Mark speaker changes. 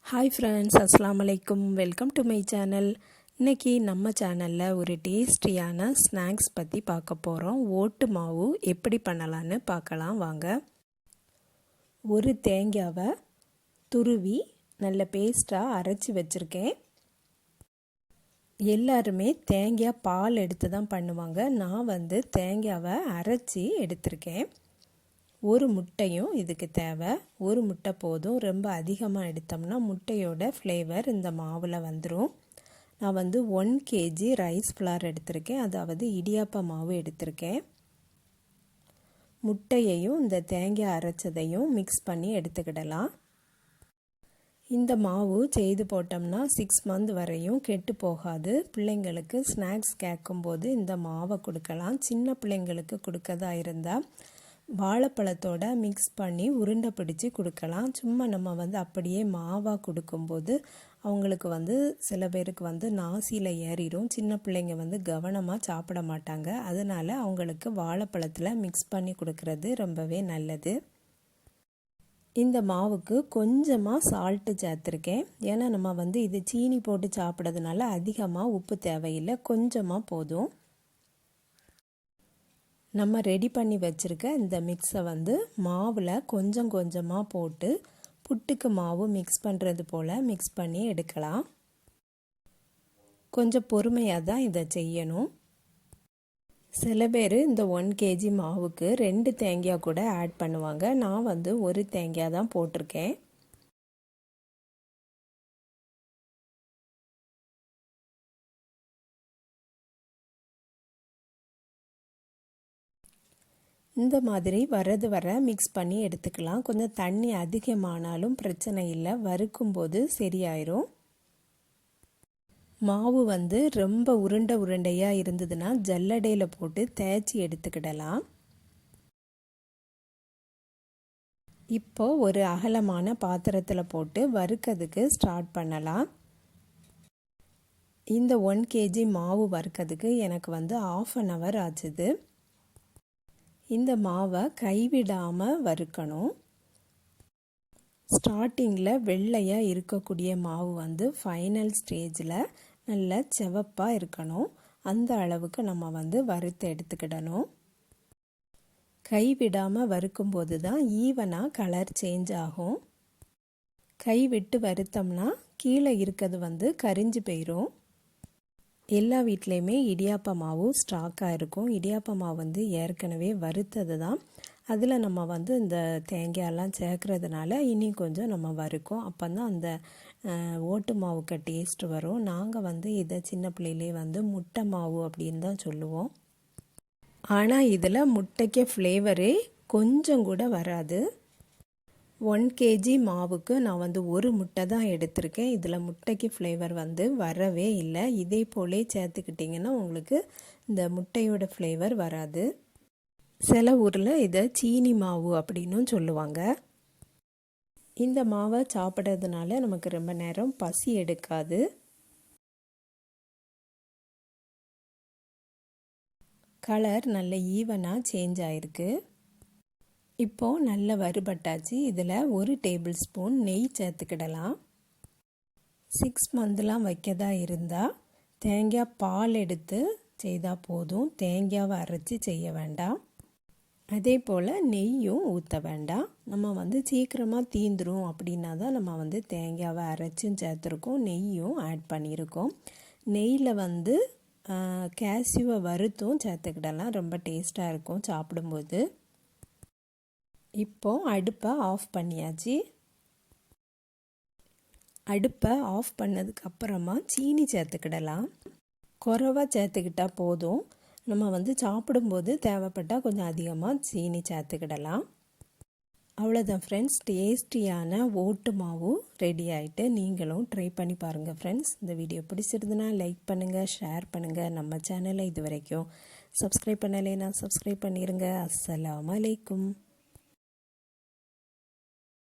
Speaker 1: Hi friends, அஸ்ஸலாமு அலைக்கும். Welcome to my channel. இன்றைக்கி நம்ம சேனலில் ஒரு டேஸ்டியான ஸ்நாக்ஸ் பற்றி பார்க்க போகிறோம். ஓட்டு மாவு எப்படி பண்ணலான்னு பார்க்கலாம் வாங்க. ஒரு தேங்காவை துருவி நல்ல பேஸ்ட்டாக அரைச்சி வச்சுருக்கேன். எல்லாருமே தேங்காய் பால் எடுத்து தான் பண்ணுவாங்க. நான் தேங்காவை அரைச்சி எடுத்திருக்கேன். ஒரு முட்டையும் இதுக்கு தேவை. ஒரு முட்டை போதும். ரொம்ப அதிகமாக எடுத்தோம்னா முட்டையோட ஃப்ளேவர் இந்த மாவில் வந்துடும். நான் 1 kg ரைஸ் ஃப்ளார் எடுத்திருக்கேன், அதாவது இடியாப்ப மாவு எடுத்திருக்கேன். முட்டையையும் இந்த தேங்காய் அரைச்சதையும் மிக்ஸ் பண்ணி எடுத்துக்கிடலாம். இந்த மாவு செய்து போட்டோம்னா 6 month வரையும் கெட்டு போகாது. பிள்ளைங்களுக்கு ஸ்நாக்ஸ் கேட்கும்போது இந்த மாவை கொடுக்கலாம். சின்ன பிள்ளைங்களுக்கு கொடுக்கறதா இருந்தால் வாழைப்பழத்தோட மிக்ஸ் பண்ணி உருண்டை பிடிச்சி கொடுக்கலாம். சும்மா நம்ம அப்படியே மாவாக கொடுக்கும்போது அவங்களுக்கு சில பேருக்கு நாசியில் ஏறிடும். சின்ன பிள்ளைங்க கவனமாக சாப்பிட மாட்டாங்க. அதனால் அவங்களுக்கு வாழைப்பழத்தில் மிக்ஸ் பண்ணி கொடுக்கறது ரொம்பவே நல்லது. இந்த மாவுக்கு கொஞ்சமாக சால்ட்டு சேர்த்துருக்கேன். ஏன்னா நம்ம இது சீனி போட்டு சாப்பிட்றதுனால அதிகமாக உப்பு தேவையில்லை, கொஞ்சமாக போதும். நம்ம ரெடி பண்ணி வச்சுருக்க இந்த மிக்ஸை மாவில் கொஞ்சம் கொஞ்சமாக போட்டு புட்டுக்கு மாவு மிக்ஸ் பண்ணுறது போல் மிக்ஸ் பண்ணி எடுக்கலாம். கொஞ்சம் பொறுமையாக தான் இதை செய்யணும். சில பேர் இந்த 1 kg மாவுக்கு 2 தேங்காய் கூட ஆட் பண்ணுவாங்க. நான் ஒரு தேங்காய் தான் போட்டிருக்கேன். இந்த மாதிரி வர மிக்ஸ் பண்ணி எடுத்துக்கலாம். கொஞ்சம் தண்ணி அதிகமானாலும் பிரச்சனை இல்லை, வறுக்கும்போது சரியாயிரும். மாவு ரொம்ப உருண்டையாக இருந்ததுன்னா ஜல்லடையில் போட்டு தேய்ச்சி எடுத்துக்கிடலாம். இப்போ ஒரு அகலமான பாத்திரத்தில் போட்டு வறுக்கிறதுக்கு ஸ்டார்ட் பண்ணலாம். இந்த 1 kg மாவு வறுக்கிறதுக்கு எனக்கு 1/2 hour ஆச்சுது. இந்த மாவை கைவிடாமல் வறுக்கணும். ஸ்டார்டிங்கில் வெள்ளையாக இருக்கக்கூடிய மாவு ஃபைனல் ஸ்டேஜில் நல்ல செவப்பாக இருக்கணும். அந்த அளவுக்கு நம்ம வறுத்து எடுத்துக்கிடணும். கைவிடாமல் வறுக்கும்போது தான் ஈவனாக கலர் சேஞ்ச் ஆகும். கைவிட்டு வறுத்தோம்னா கீழே இருக்கிறது கரிஞ்சு போயிடும். எல்லா வீட்லேயுமே இடியாப்ப மாவு ஸ்டாக்காக இருக்கும். இடியாப்ப மாவு ஏற்கனவே வறுத்தது தான். அதில் நம்ம இந்த தேங்காயெல்லாம் சேர்க்குறதுனால இனி கொஞ்சம் நம்ம வறுக்கும். அப்போ தான் அந்த ஓட்டு மாவுக்கு டேஸ்ட் வரும். நாங்கள் இதை சின்ன பிள்ளையிலே முட்டை மாவு அப்படின்னு தான் சொல்லுவோம். ஆனால் இதில் முட்டைக்கு ஃப்ளேவரே கொஞ்சம் கூட வராது. 1 kg மாவுக்கு நான் ஒரு முட்டை தான் எடுத்திருக்கேன். இதில் முட்டைக்கு ஃப்ளேவர் வரவே இல்லை. இதே போலே சேர்த்துக்கிட்டிங்கன்னா உங்களுக்கு இந்த முட்டையோட ஃப்ளேவர் வராது. சில ஊரில் இதை சீனி மாவு அப்படின்னும் சொல்லுவாங்க. இந்த மாவை சாப்பிட்றதுனால நமக்கு ரொம்ப நேரம் பசி எடுக்காது. கலர் நல்ல ஈவனாக சேஞ்ச் ஆகிருக்கு. இப்போது நல்ல வறுபட்டாச்சு. இதில் 1 tablespoon நெய் சேர்த்துக்கிடலாம். 6 monthலாம் வைக்கதா இருந்தால் தேங்காய் பால் எடுத்து செய்தால் போதும். தேங்காவை அரைச்சி செய்ய வேண்டாம். அதே போல் நெய்யும் ஊற்ற வேண்டாம். நம்ம சீக்கிரமாக தீந்துரும் அப்படின்னா தான் நம்ம தேங்காவை அரைச்சும் சேர்த்துருக்கோம், நெய்யும் ஆட் பண்ணியிருக்கோம். நெய்யில் கேஷ்யூவை வறுத்தும் சேர்த்துக்கிடலாம். ரொம்ப டேஸ்ட்டாக இருக்கும் சாப்பிடும்போது. இப்போ அடுப்பை ஆஃப் பண்ணியாச்சு. அடுப்பை ஆஃப் பண்ணதுக்கப்புறமா சீனி சேர்த்துக்கிடலாம். குறைவா சேர்த்துக்கிட்டால் போதும். நம்ம சாப்பிடும்போது தேவைப்பட்டால் கொஞ்சம் அதிகமாக சீனி சேர்த்துக்கிடலாம். அவ்வளோதான் ஃப்ரெண்ட்ஸ், டேஸ்டியான ஓட்டு மாவு ரெடி ஆகிட்டு. நீங்களும் ட்ரை பண்ணி பாருங்கள் ஃப்ரெண்ட்ஸ். இந்த வீடியோ பிடிச்சிருந்துன்னா லைக் பண்ணுங்கள், ஷேர் பண்ணுங்கள். நம்ம சேனலை இது வரைக்கும் சப்ஸ்கிரைப் பண்ணலைன்னா சப்ஸ்கிரைப் பண்ணிடுங்க. அஸ்ஸலாமு அலைக்கும்.